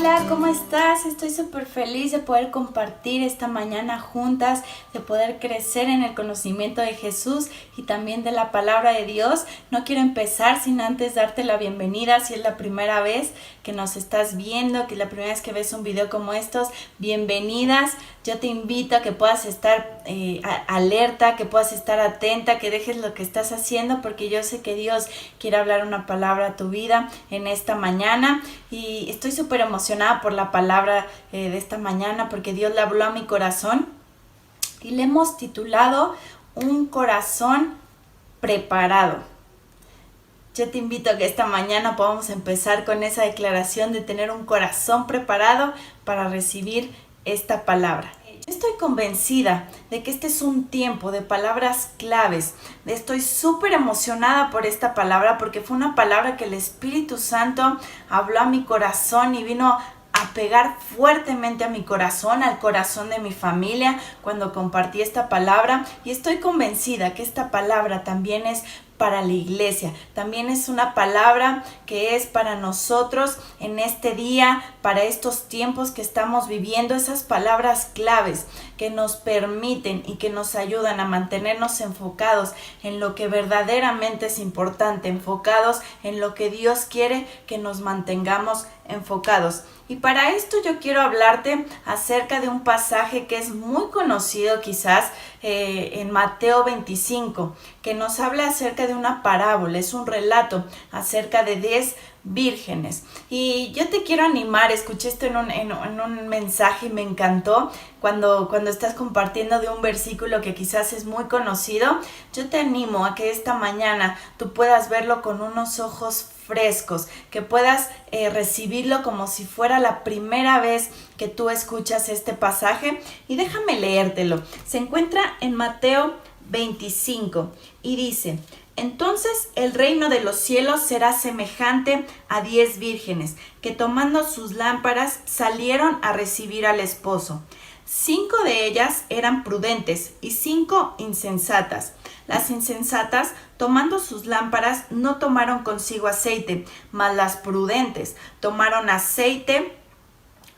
Hola, ¿cómo estás? Estoy súper feliz de poder compartir esta mañana juntas, de poder crecer en el conocimiento de Jesús y también de la palabra de Dios. No quiero empezar sin antes darte la bienvenida. Si es la primera vez que nos estás viendo, que es la primera vez que ves un video como estos, bienvenidas. Yo te invito a que puedas estar alerta, que puedas estar atenta, que dejes lo que estás haciendo, porque yo sé que Dios quiere hablar una palabra a tu vida en esta mañana. Y estoy súper emocionada por la palabra de esta mañana, porque Dios le habló a mi corazón y le hemos titulado Un corazón preparado. Yo te invito a que esta mañana podamos empezar con esa declaración de tener un corazón preparado para recibir esta palabra. Yo estoy convencida de que este es un tiempo de palabras claves. Estoy súper emocionada por esta palabra porque fue una palabra que el Espíritu Santo habló a mi corazón y vino a pegar fuertemente a mi corazón, al corazón de mi familia cuando compartí esta palabra. Y estoy convencida que esta palabra también es para la iglesia, también es una palabra que es para nosotros en este día, para estos tiempos que estamos viviendo, esas palabras claves que nos permiten y que nos ayudan a mantenernos enfocados en lo que verdaderamente es importante, enfocados en lo que Dios quiere que nos mantengamos enfocados. Y para esto yo quiero hablarte acerca de un pasaje que es muy conocido quizás en Mateo 25, que nos habla acerca de una parábola, es un relato acerca de 10 vírgenes. Y yo te quiero animar, escuché esto en un mensaje y me encantó, cuando estás compartiendo de un versículo que quizás es muy conocido. Yo te animo a que esta mañana tú puedas verlo con unos ojos frescos, que puedas recibirlo como si fuera la primera vez que tú escuchas este pasaje. Y déjame leértelo. Se encuentra en Mateo 25 y dice: entonces el reino de los cielos será semejante a 10 vírgenes que tomando sus lámparas salieron a recibir al esposo. 5 de ellas eran prudentes y 5 insensatas. Las insensatas, tomando sus lámparas, no tomaron consigo aceite, mas las prudentes tomaron aceite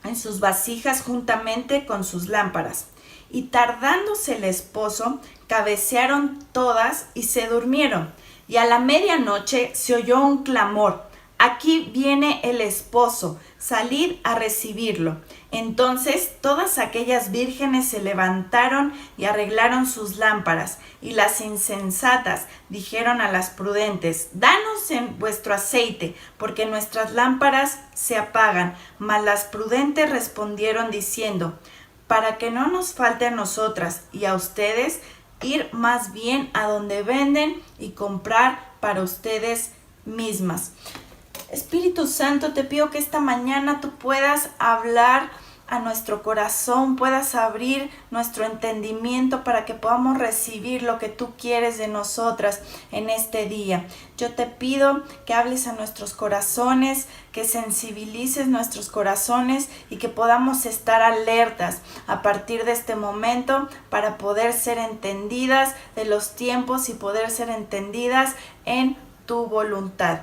en sus vasijas juntamente con sus lámparas. Y tardándose el esposo, cabecearon todas y se durmieron. Y a la medianoche se oyó un clamor: aquí viene el esposo, salid a recibirlo. Entonces todas aquellas vírgenes se levantaron y arreglaron sus lámparas. Y las insensatas dijeron a las prudentes: danos en vuestro aceite, porque nuestras lámparas se apagan. Mas las prudentes respondieron diciendo: para que no nos falte a nosotras y a ustedes, ir más bien a donde venden y comprar para ustedes mismas. Espíritu Santo, te pido que esta mañana tú puedas hablar a nuestro corazón, puedas abrir nuestro entendimiento para que podamos recibir lo que tú quieres de nosotras en este día. Yo te pido que hables a nuestros corazones, que sensibilices nuestros corazones y que podamos estar alertas a partir de este momento para poder ser entendidas de los tiempos y poder ser entendidas en tu voluntad.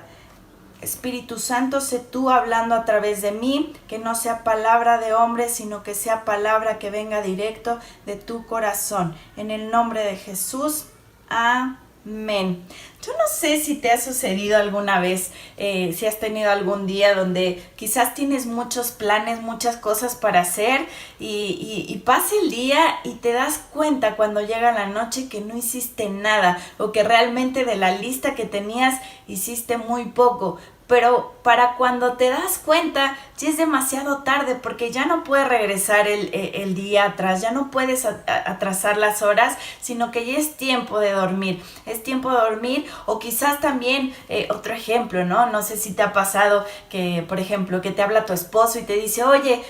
Espíritu Santo, sé tú hablando a través de mí, que no sea palabra de hombre, sino que sea palabra que venga directo de tu corazón. En el nombre de Jesús, amén. Yo no sé si te ha sucedido alguna vez, si has tenido algún día donde quizás tienes muchos planes, muchas cosas para hacer y pasa el día y te das cuenta cuando llega la noche que no hiciste nada o que realmente de la lista que tenías hiciste muy poco. Pero para cuando te das cuenta ya es demasiado tarde, porque ya no puedes regresar el día atrás, ya no puedes atrasar las horas, sino que ya es tiempo de dormir. Es tiempo de dormir. O quizás también, otro ejemplo, ¿no? No sé si te ha pasado que, por ejemplo, que te habla tu esposo y te dice: oye,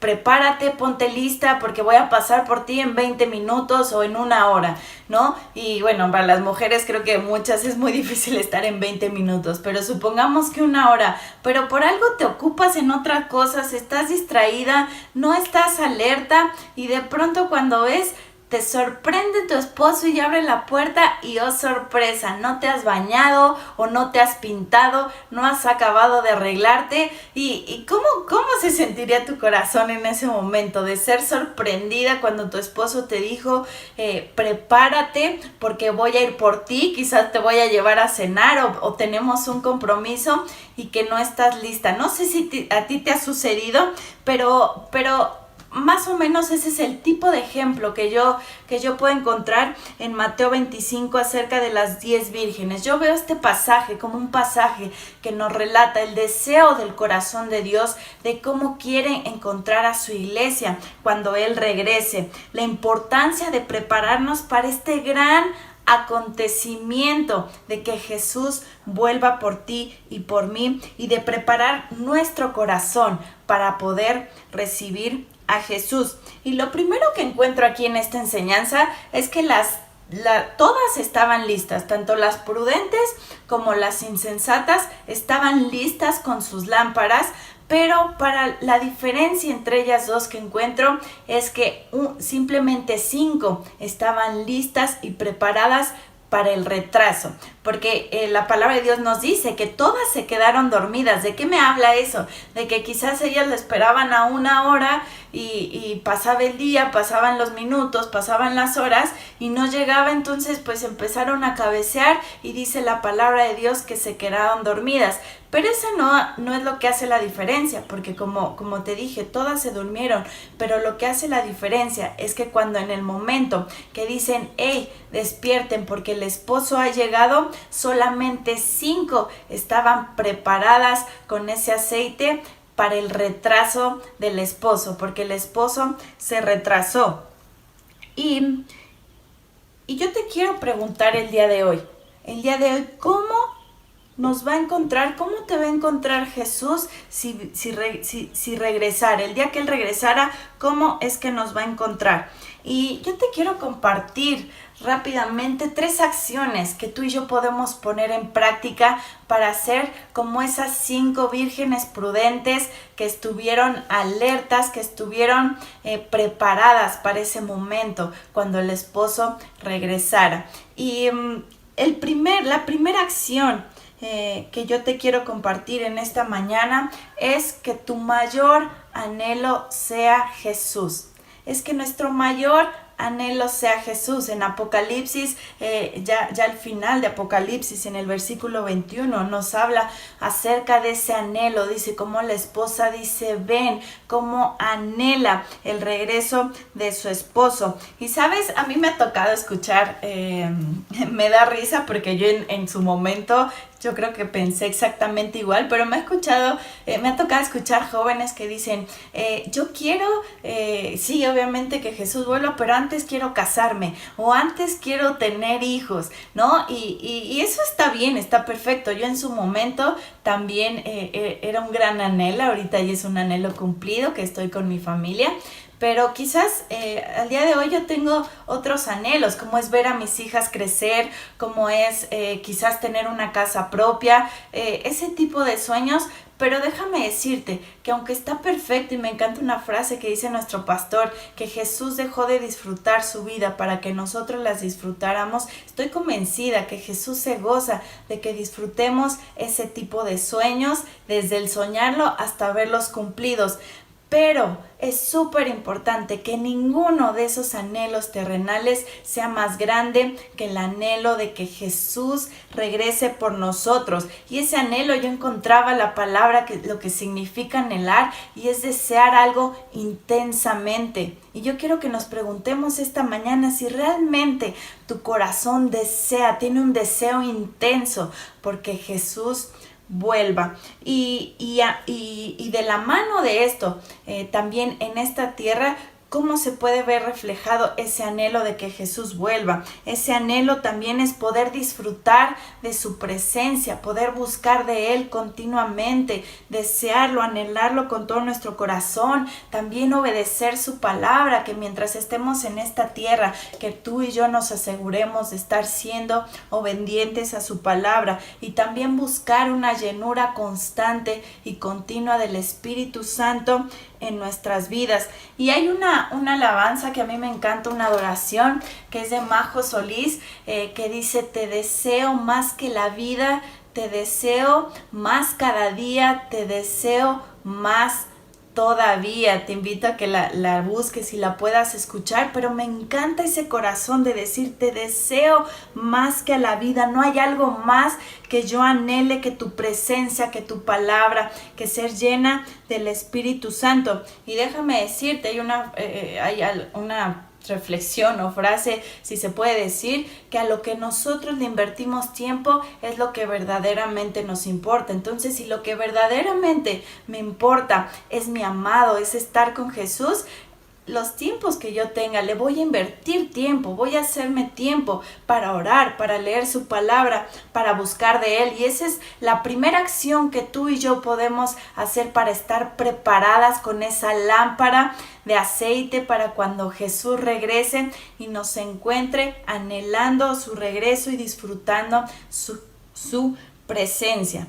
prepárate, ponte lista porque voy a pasar por ti en 20 minutos o en 1 hora, ¿no? Y bueno, para las mujeres creo que muchas es muy difícil estar en 20 minutos, pero supongamos que 1 hora, pero por algo te ocupas en otras cosas, estás distraída, no estás alerta y de pronto cuando ves te sorprende tu esposo y abre la puerta y oh sorpresa, no te has bañado o no te has pintado, no has acabado de arreglarte y ¿cómo se sentiría tu corazón en ese momento de ser sorprendida cuando tu esposo te dijo prepárate porque voy a ir por ti, quizás te voy a llevar a cenar o tenemos un compromiso y que no estás lista? No sé si a ti te ha sucedido, pero más o menos ese es el tipo de ejemplo que yo puedo encontrar en Mateo 25 acerca de las 10 vírgenes. Yo veo este pasaje como un pasaje que nos relata el deseo del corazón de Dios de cómo quiere encontrar a su iglesia cuando Él regrese. La importancia de prepararnos para este gran acontecimiento de que Jesús vuelva por ti y por mí y de preparar nuestro corazón para poder recibir a Jesús. Y lo primero que encuentro aquí en esta enseñanza es que todas estaban listas, tanto las prudentes como las insensatas estaban listas con sus lámparas, pero para la diferencia entre ellas dos que encuentro es que simplemente 5 estaban listas y preparadas para el retraso, porque la palabra de Dios nos dice que todas se quedaron dormidas. ¿De qué me habla eso? De que quizás ellas lo esperaban a 1 hora y pasaba el día, pasaban los minutos, pasaban las horas y no llegaba, entonces pues empezaron a cabecear y dice la palabra de Dios que se quedaron dormidas. Pero eso no es lo que hace la diferencia, porque como te dije, todas se durmieron, pero lo que hace la diferencia es que cuando en el momento que dicen, hey, despierten porque el esposo ha llegado, solamente 5 estaban preparadas con ese aceite para el retraso del esposo, porque el esposo se retrasó. Y yo te quiero preguntar el día de hoy, ¿cómo nos va a encontrar? ¿Cómo te va a encontrar Jesús si regresara? El día que Él regresara, ¿cómo es que nos va a encontrar? Y yo te quiero compartir rápidamente 3 acciones que tú y yo podemos poner en práctica para ser como esas 5 vírgenes prudentes que estuvieron alertas, que estuvieron preparadas para ese momento cuando el esposo regresara. Y la primera acción que yo te quiero compartir en esta mañana es que tu mayor anhelo sea Jesús. Es que nuestro mayor anhelo sea Jesús. En Apocalipsis, ya al final de Apocalipsis, en el versículo 21, nos habla acerca de ese anhelo. Dice cómo la esposa dice, ven, cómo anhela el regreso de su esposo. Y sabes, a mí me ha tocado escuchar, me da risa porque yo en su momento yo creo que pensé exactamente igual, pero me ha tocado escuchar jóvenes que dicen, yo quiero, sí, obviamente que Jesús vuelva, pero antes quiero casarme o antes quiero tener hijos, ¿no? Y eso está bien, está perfecto. Yo en su momento también era un gran anhelo, ahorita ya es un anhelo cumplido que estoy con mi familia. Pero quizás al día de hoy yo tengo otros anhelos, como es ver a mis hijas crecer, como es quizás tener una casa propia, ese tipo de sueños. Pero déjame decirte que aunque está perfecto, y me encanta una frase que dice nuestro pastor, que Jesús dejó de disfrutar su vida para que nosotros las disfrutáramos, estoy convencida que Jesús se goza de que disfrutemos ese tipo de sueños, desde el soñarlo hasta verlos cumplidos. Pero es súper importante que ninguno de esos anhelos terrenales sea más grande que el anhelo de que Jesús regrese por nosotros. Y ese anhelo, yo encontraba la palabra, lo que significa anhelar, y es desear algo intensamente. Y yo quiero que nos preguntemos esta mañana si realmente tu corazón tiene un deseo intenso porque Jesús vuelva. Y de la mano de esto, también en esta tierra, ¿cómo se puede ver reflejado ese anhelo de que Jesús vuelva? Ese anhelo también es poder disfrutar de su presencia, poder buscar de Él continuamente, desearlo, anhelarlo con todo nuestro corazón, también obedecer su palabra, que mientras estemos en esta tierra, que tú y yo nos aseguremos de estar siendo obedientes a su palabra, y también buscar una llenura constante y continua del Espíritu Santo en nuestras vidas. Y hay una alabanza que a mí me encanta, una adoración, que es de Majo Solís, que dice: te deseo más que la vida, te deseo más cada día, te deseo más todavía. Te invito a que la busques y la puedas escuchar, pero me encanta ese corazón de decir: te deseo más que a la vida. No hay algo más que yo anhele que tu presencia, que tu palabra, que ser llena del Espíritu Santo. Y déjame decirte, hay una reflexión o frase, si se puede decir, que a lo que nosotros le invertimos tiempo es lo que verdaderamente nos importa. Entonces, si lo que verdaderamente me importa es mi amado, es estar con Jesús, los tiempos que yo tenga, le voy a invertir tiempo, voy a hacerme tiempo para orar, para leer su palabra, para buscar de Él. Y esa es la primera acción que tú y yo podemos hacer para estar preparadas con esa lámpara de aceite para cuando Jesús regrese y nos encuentre anhelando su regreso y disfrutando su presencia.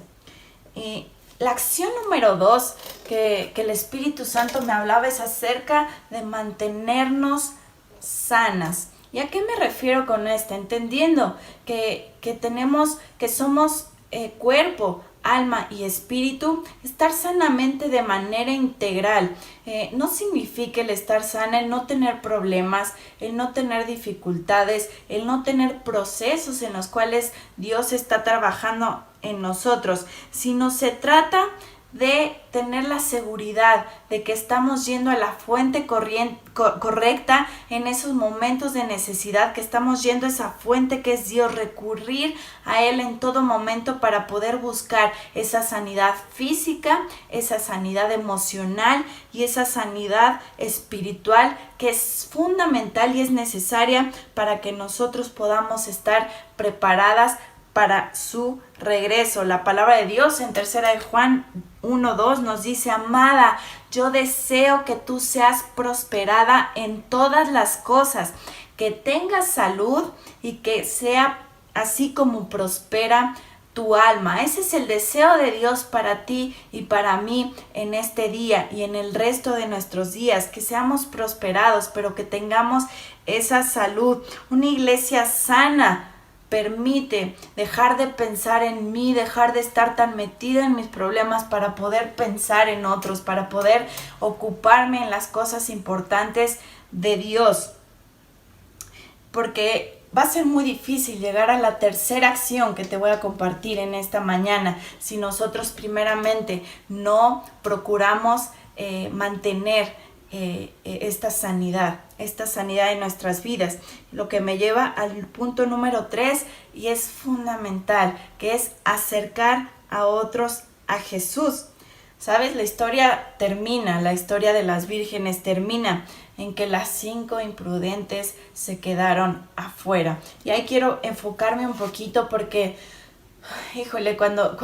Y la acción número 2 que el Espíritu Santo me hablaba es acerca de mantenernos sanas. ¿Y a qué me refiero con esto? Entendiendo que somos cuerpo, alma y espíritu, estar sanamente de manera integral. No significa el estar sana, el no tener problemas, el no tener dificultades, el no tener procesos en los cuales Dios está trabajando en nosotros, sino se trata de tener la seguridad de que estamos yendo a la fuente correcta en esos momentos de necesidad, que estamos yendo a esa fuente que es Dios, recurrir a Él en todo momento para poder buscar esa sanidad física, esa sanidad emocional y esa sanidad espiritual que es fundamental y es necesaria para que nosotros podamos estar preparadas para su regreso. La palabra de Dios en 3 de Juan 1:2 nos dice: amada, yo deseo que tú seas prosperada en todas las cosas, que tengas salud y que sea así como prospera tu alma. Ese es el deseo de Dios para ti y para mí en este día y en el resto de nuestros días, que seamos prosperados, pero que tengamos esa salud. Una iglesia sana permite dejar de pensar en mí, dejar de estar tan metida en mis problemas para poder pensar en otros, para poder ocuparme en las cosas importantes de Dios. Porque va a ser muy difícil llegar a la tercera acción que te voy a compartir en esta mañana si nosotros primeramente no procuramos mantener esta sanidad en nuestras vidas. Lo que me lleva al punto número 3 y es fundamental, que es acercar a otros a Jesús. ¿Sabes? La historia de las vírgenes termina en que las 5 imprudentes se quedaron afuera. Y ahí quiero enfocarme un poquito porque, híjole, cuando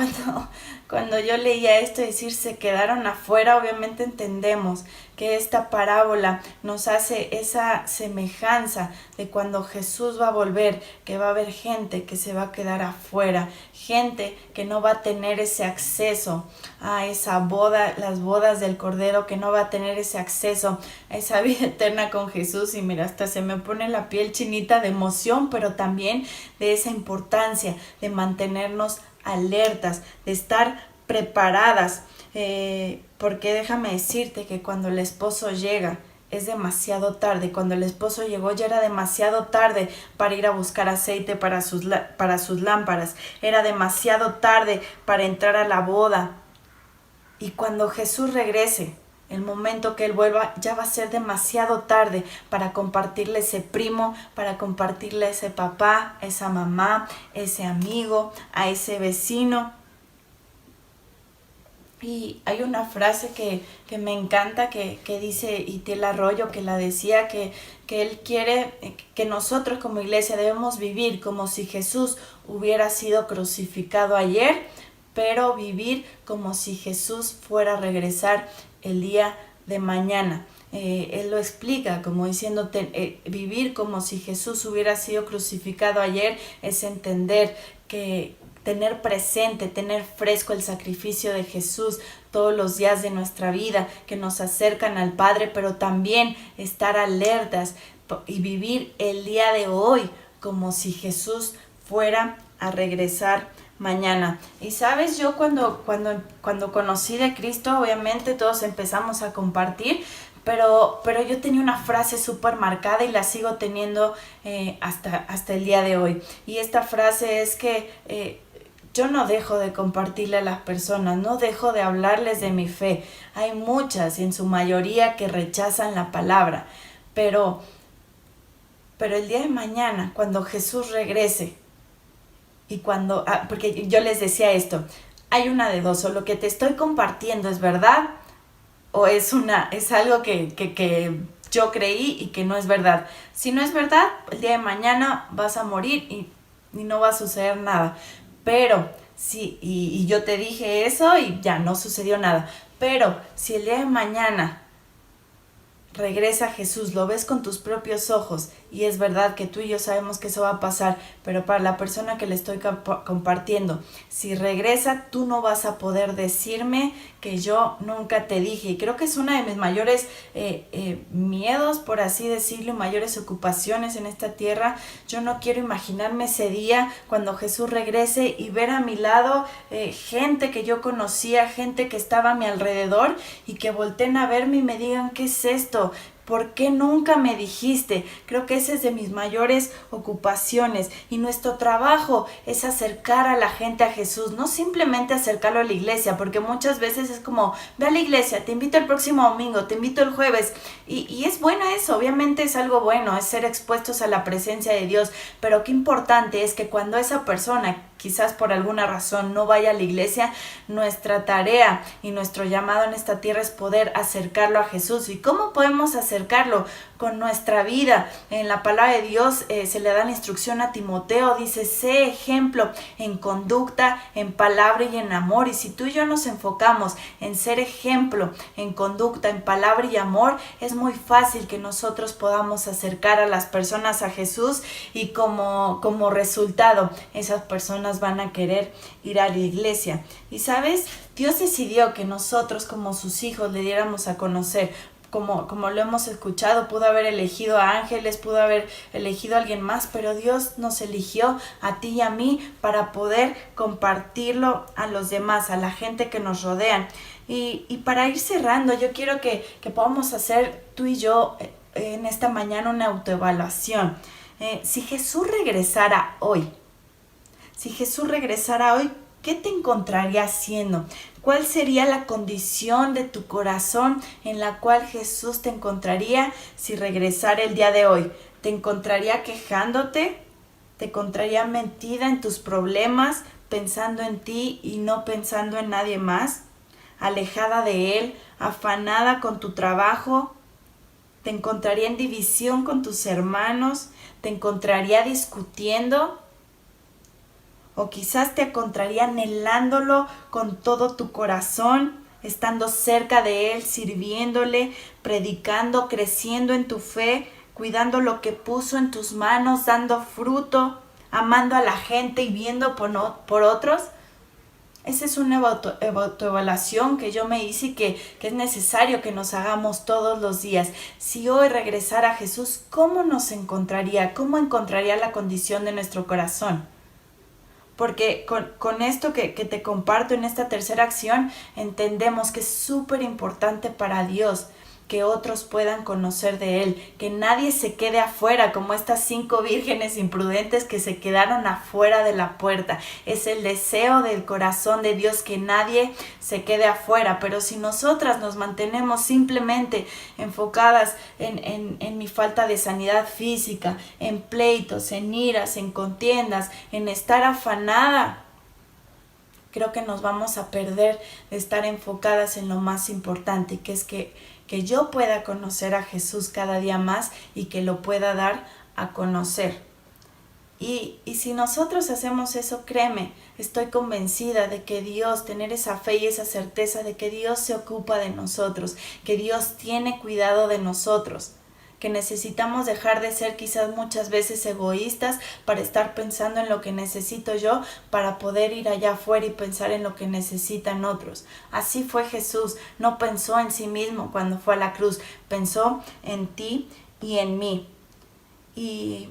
yo leía esto, decir se quedaron afuera, obviamente entendemos que esta parábola nos hace esa semejanza de cuando Jesús va a volver, que va a haber gente que se va a quedar afuera, gente que no va a tener ese acceso a esa boda, las bodas del Cordero, que no va a tener ese acceso a esa vida eterna con Jesús. Y mira, hasta se me pone la piel chinita de emoción, pero también de esa importancia de mantenernos alertas, de estar preparadas, porque déjame decirte que cuando el esposo llega es demasiado tarde. Cuando el esposo llegó ya era demasiado tarde para ir a buscar aceite para sus lámparas, era demasiado tarde para entrar a la boda. Y cuando Jesús regrese, el momento que Él vuelva, ya va a ser demasiado tarde para compartirle ese primo, para compartirle a ese papá, a esa mamá, ese amigo, a ese vecino. Y hay una frase que me encanta que dice Itiel Arroyo, que la decía, que Él quiere que nosotros como iglesia debemos vivir como si Jesús hubiera sido crucificado ayer, pero vivir como si Jesús fuera a regresar el día de mañana. Él lo explica como diciéndote, vivir como si Jesús hubiera sido crucificado ayer es entender que tener presente, tener fresco el sacrificio de Jesús todos los días de nuestra vida que nos acercan al Padre, pero también estar alertas y vivir el día de hoy como si Jesús fuera a regresar mañana. Y sabes, yo cuando conocí de Cristo, obviamente todos empezamos a compartir, pero yo tenía una frase súper marcada y la sigo teniendo hasta el día de hoy. Y esta frase es que yo no dejo de compartirle a las personas, no dejo de hablarles de mi fe. Hay muchas, y en su mayoría, que rechazan la palabra, pero el día de mañana, cuando Jesús regrese, y porque yo les decía esto, hay una de dos: o lo que te estoy compartiendo es verdad, o es algo que yo creí y que no es verdad. Si no es verdad, el día de mañana vas a morir y no va a suceder nada. Pero sí, y yo te dije eso y ya no sucedió nada. Pero si el día de mañana regresa Jesús, lo ves con tus propios ojos, y es verdad que tú y yo sabemos que eso va a pasar, pero para la persona que le estoy compartiendo, si regresa, tú no vas a poder decirme que yo nunca te dije. Y creo que es una de mis mayores miedos, por así decirlo, mayores ocupaciones en esta tierra. Yo no quiero imaginarme ese día cuando Jesús regrese y ver a mi lado gente que yo conocía, gente que estaba a mi alrededor, y que volteen a verme y me digan: ¿qué es esto? ¿Por qué nunca me dijiste? Creo que esa es de mis mayores ocupaciones. Y nuestro trabajo es acercar a la gente a Jesús, no simplemente acercarlo a la iglesia, porque muchas veces es como: ve a la iglesia, te invito el próximo domingo, te invito el jueves. Y es bueno eso, obviamente es algo bueno, es ser expuestos a la presencia de Dios, pero qué importante es que cuando esa persona, quizás por alguna razón, no vaya a la iglesia, nuestra tarea y nuestro llamado en esta tierra es poder acercarlo a Jesús. ¿Y cómo podemos acercarlo? Con nuestra vida. En la palabra de Dios se le da la instrucción a Timoteo, dice: sé ejemplo en conducta, en palabra y en amor. Y si tú y yo nos enfocamos en ser ejemplo, en conducta, en palabra y amor, es muy fácil que nosotros podamos acercar a las personas a Jesús, y como resultado, esas personas van a querer ir a la iglesia. Y sabes, Dios decidió que nosotros como sus hijos le diéramos a conocer. Como lo hemos escuchado, pudo haber elegido a ángeles, pudo haber elegido a alguien más, pero Dios nos eligió a ti y a mí para poder compartirlo a los demás, a la gente que nos rodean. Y para ir cerrando, yo quiero que podamos hacer tú y yo en esta mañana una autoevaluación. Si Jesús regresara hoy, ¿qué te encontraría haciendo? ¿Cuál sería la condición de tu corazón en la cual Jesús te encontraría si regresara el día de hoy? ¿Te encontraría quejándote? ¿Te encontraría metida en tus problemas, pensando en ti y no pensando en nadie más? ¿Alejada de Él, afanada con tu trabajo? ¿Te encontraría en división con tus hermanos? ¿Te encontraría discutiendo? O quizás te encontraría anhelándolo con todo tu corazón, estando cerca de Él, sirviéndole, predicando, creciendo en tu fe, cuidando lo que puso en tus manos, dando fruto, amando a la gente y viendo por otros. Esa es una autoevaluación que yo me hice y que es necesario que nos hagamos todos los días. Si hoy regresara a Jesús, ¿cómo nos encontraría? ¿Cómo encontraría la condición de nuestro corazón? Porque con esto que te comparto en esta tercera acción, entendemos que es súper importante para Dios que otros puedan conocer de Él, que nadie se quede afuera, como estas 5 vírgenes imprudentes que se quedaron afuera de la puerta. Es el deseo del corazón de Dios que nadie se quede afuera, pero si nosotras nos mantenemos simplemente enfocadas en mi falta de sanidad física, en pleitos, en iras, en contiendas, en estar afanada, creo que nos vamos a perder de estar enfocadas en lo más importante, que es que yo pueda conocer a Jesús cada día más y que lo pueda dar a conocer. Y si nosotros hacemos eso, créeme, estoy convencida de que Dios, tener esa fe y esa certeza de que Dios se ocupa de nosotros, que Dios tiene cuidado de nosotros, que necesitamos dejar de ser quizás muchas veces egoístas para estar pensando en lo que necesito yo, para poder ir allá afuera y pensar en lo que necesitan otros. Así fue Jesús, no pensó en sí mismo cuando fue a la cruz, pensó en ti y en mí. Y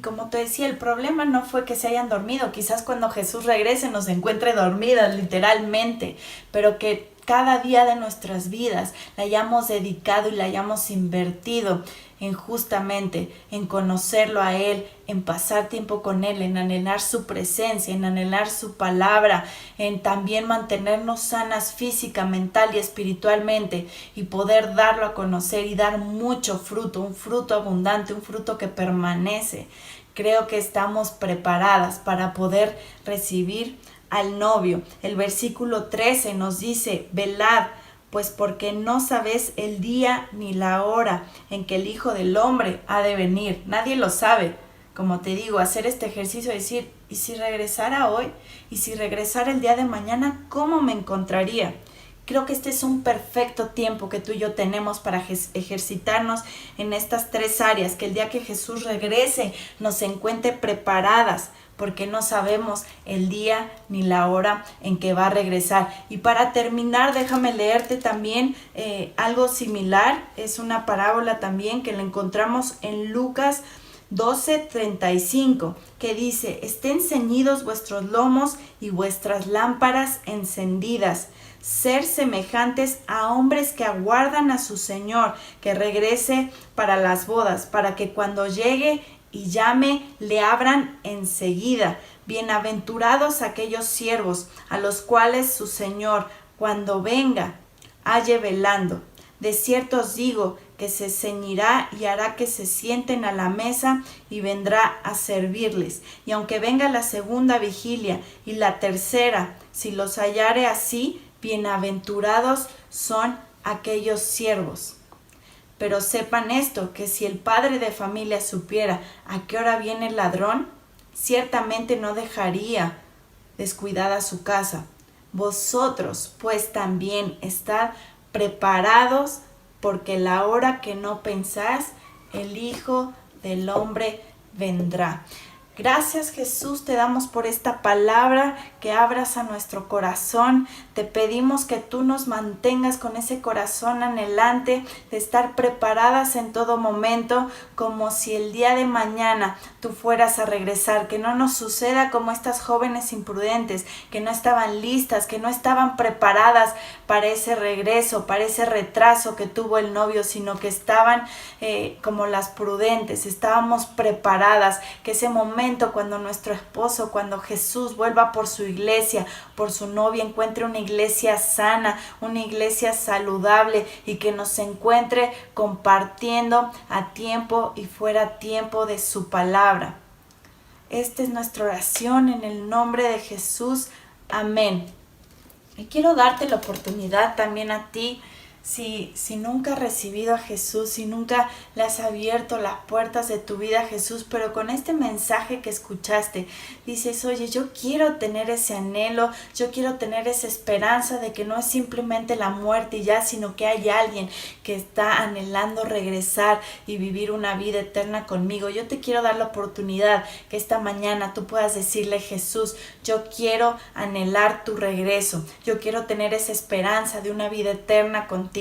como te decía, el problema no fue que se hayan dormido. Quizás cuando Jesús regrese nos encuentre dormidas literalmente, pero que cada día de nuestras vidas la hayamos dedicado y la hayamos invertido en justamente en conocerlo a Él, en pasar tiempo con Él, en anhelar su presencia, en anhelar su palabra, en también mantenernos sanas física, mental y espiritualmente y poder darlo a conocer y dar mucho fruto, un fruto abundante, un fruto que permanece. Creo que estamos preparadas para poder recibir al novio. El versículo 13 nos dice: velad, pues porque no sabéis el día ni la hora en que el Hijo del Hombre ha de venir. Nadie lo sabe. Como te digo, hacer este ejercicio, decir, ¿y si regresara hoy? ¿Y si regresara el día de mañana? ¿Cómo me encontraría? Creo que este es un perfecto tiempo que tú y yo tenemos para ejercitarnos en estas tres áreas, que el día que Jesús regrese nos encuentre preparadas, porque no sabemos el día ni la hora en que va a regresar. Y para terminar, déjame leerte también algo similar. Es una parábola también que la encontramos en Lucas 12:35, que dice: estén ceñidos vuestros lomos y vuestras lámparas encendidas. Ser semejantes a hombres que aguardan a su Señor, que regrese para las bodas, para que cuando llegue y llame, le abran enseguida. Bienaventurados aquellos siervos a los cuales su Señor, cuando venga, halle velando. De cierto os digo que se ceñirá y hará que se sienten a la mesa y vendrá a servirles. Y aunque venga la segunda vigilia y la tercera, si los hallare así, bienaventurados son aquellos siervos. Pero sepan esto, que si el padre de familia supiera a qué hora viene el ladrón, ciertamente no dejaría descuidada su casa. Vosotros, pues, también estad preparados, porque la hora que no pensáis, el Hijo del Hombre vendrá. Gracias, Jesús, te damos por esta palabra que abras a nuestro corazón. Te pedimos que tú nos mantengas con ese corazón anhelante de estar preparadas en todo momento, como si el día de mañana tú fueras a regresar. Que no nos suceda como estas jóvenes imprudentes, que no estaban listas, que no estaban preparadas para ese regreso, para ese retraso que tuvo el novio, sino que estaban como las prudentes, estábamos preparadas. Que ese momento, cuando nuestro esposo, cuando Jesús vuelva por su iglesia, por su novia, encuentre una iglesia sana, una iglesia saludable, y que nos encuentre compartiendo a tiempo y fuera tiempo de su palabra. Esta es nuestra oración en el nombre de Jesús. Amén. Y quiero darte la oportunidad también a ti, si nunca has recibido a Jesús, si nunca le has abierto las puertas de tu vida a Jesús, pero con este mensaje que escuchaste, dices: oye, yo quiero tener ese anhelo, yo quiero tener esa esperanza de que no es simplemente la muerte y ya, sino que hay alguien que está anhelando regresar y vivir una vida eterna conmigo. Yo te quiero dar la oportunidad que esta mañana tú puedas decirle: Jesús, yo quiero anhelar tu regreso, yo quiero tener esa esperanza de una vida eterna contigo.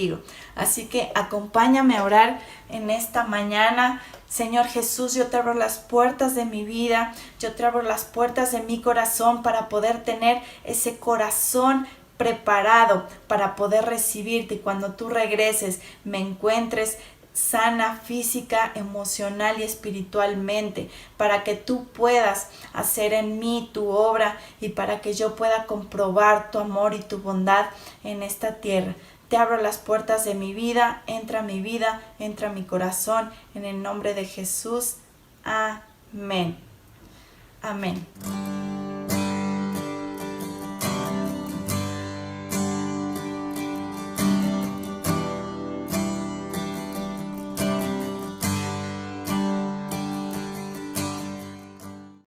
Así que acompáñame a orar en esta mañana. Señor Jesús, yo te abro las puertas de mi vida, yo te abro las puertas de mi corazón para poder tener ese corazón preparado para poder recibirte, y cuando tú regreses me encuentres sana física, emocional y espiritualmente, para que tú puedas hacer en mí tu obra y para que yo pueda comprobar tu amor y tu bondad en esta tierra. Te abro las puertas de mi vida, entra a mi corazón, en el nombre de Jesús. Amén. Amén.